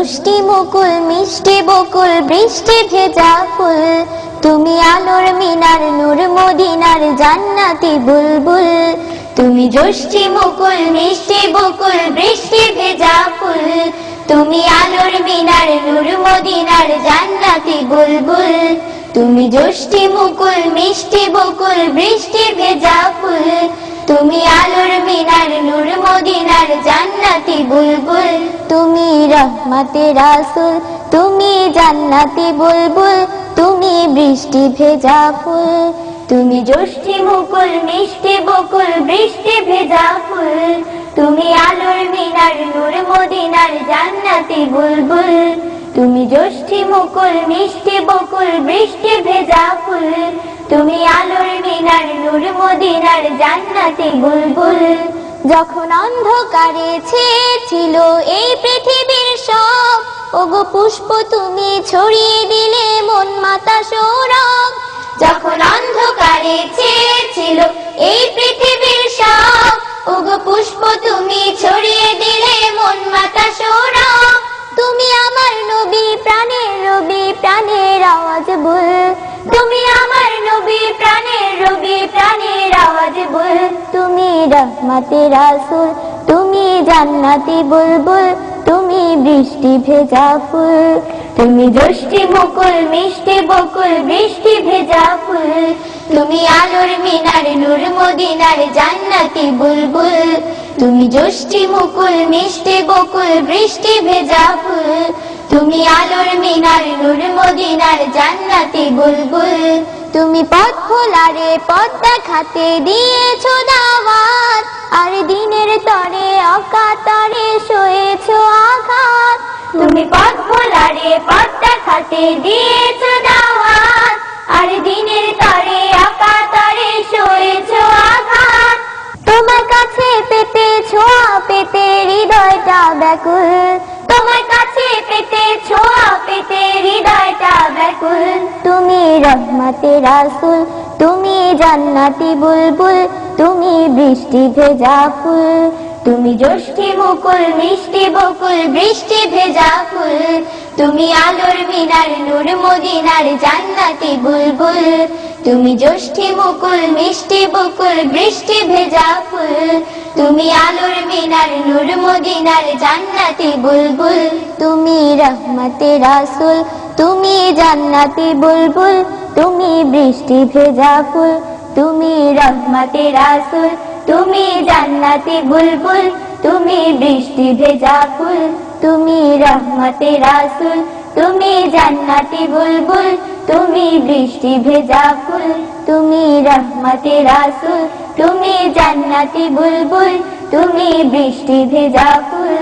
যষ্টি মুকুল মিষ্টি বকুল বৃষ্টি ভেজা ফুল, তুমি আলোর মিনার নূর মদিনার জান্নাতি বুলবুল। তুমি যষ্টি মুকুল মিষ্টি বকুল বৃষ্টি ভেজা ফুল, তুমি আলোর মিনার নূর মদিনার জান্নাতি বুলবুল। তুমি যষ্টি মুকুল মিষ্টি বকুল বৃষ্টি ভেজা ফুল, তুমি আলোর মিনার নূর মদিনার জান্নাতি বুলবুল। তুমি রহমতে রাসূল, তুমি জান্নাতি বুলবুল, তুমি বৃষ্টি ভেজা ফুল। তুমি যষ্টি মুকুল মিষ্টি বকুল বৃষ্টি ভেজা ফুল, তুমি আলোর মিনার নূর মদিনার জান্নাতি বুলবুল। তুমি যষ্টি মুকুল মিষ্টি বকুল বৃষ্টি ভেজা ফুল, তুমি আলোর মিনার নূর মদিনার জান্নাতি বুলবুল। যখন অন্ধকারে ছেয়েছিল এই পৃথিবীর সব, ওগো পুষ্প তুমি ছড়িয়ে দিলে মন মাতা সৌরভ। যখন অন্ধকারে ছেয়েছিল এই পৃথিবীর সব, ওগো পুষ্প তুমি ছড়িয়ে দিলে মন মাতা সৌরভ। তুমি আমার নবী প্রাণের রবি প্রাণের আওয়াজ বল, তুমি আমার নবী প্রাণের রবি প্রাণের আওয়াজ বল। তুমি রহমতে রাসূল, তুমি জান্নাতি বুলবুল, তুমি বৃষ্টি ভেজা ফুল। তুমি যষ্টি মুকুল মিষ্টি বকুল বৃষ্টি ভেজা ফুল, তুমি আলোর মিনার নূর মদিনার জান্নাতি বুলবুল। তুমি যষ্টি মুকুল মিষ্টি বকুল বৃষ্টি ভেজা ফুল, তুমি আলোর মিনার নূর মদিনার জান্নাতি বুলবুল। তুমি পথ খোলারে পথ দেখাতে দিয়েছো দাওয়াত, আর দিনের তরে অকাতরে সয়েছো আঘাত। তুমি পথ খোলারে পথ দেখাতে দিয়েছো দাওয়াত, আর দিনের তরে অকাতরে সয়েছো আঘাত। তোমার কাছে পেতে ছোঁয়া পেতে হৃদয়টা ব্যাকুল, তোমার কাছে পেতে ছোঁয়া পেতে হৃদয়টা ব্যাকুল। তুমি রহমতে রাসূল, তুমি জান্নাতি বুলবুল, তুমি বৃষ্টি ভেজা ফুল। তুমি যষ্টি মুকুল মিষ্টি বকুল বৃষ্টি ভেজা ফুল, তুমি আলোর মিনার নূর মদিনার জান্নাতি বুলবুল। তুমি যষ্টি মুকুল মিষ্টি বকুল বৃষ্টি ভেজা ফুল, তুমি আলোর মিনার নূর মদিনার জান্নাতি বুলবুল। তুমি রহমতে রাসূল, তুমি জান্নাতি বুলবুল, তুমি বৃষ্টি ভেজা ফুল। তুমি রহমতে রাসূল, তুমি জান্নাতি বুলবুল, তুমি বৃষ্টি ভেজা ফুল। তুমি রহমতে রাসূল, তুমি জান্নাতি বুলবুল, তুমি বৃষ্টি ভেজা ফুল। তুমি রহমতে রাসূল, তুমি জান্নাতি বুলবুল, তুমি বৃষ্টি ভেজা ফুল।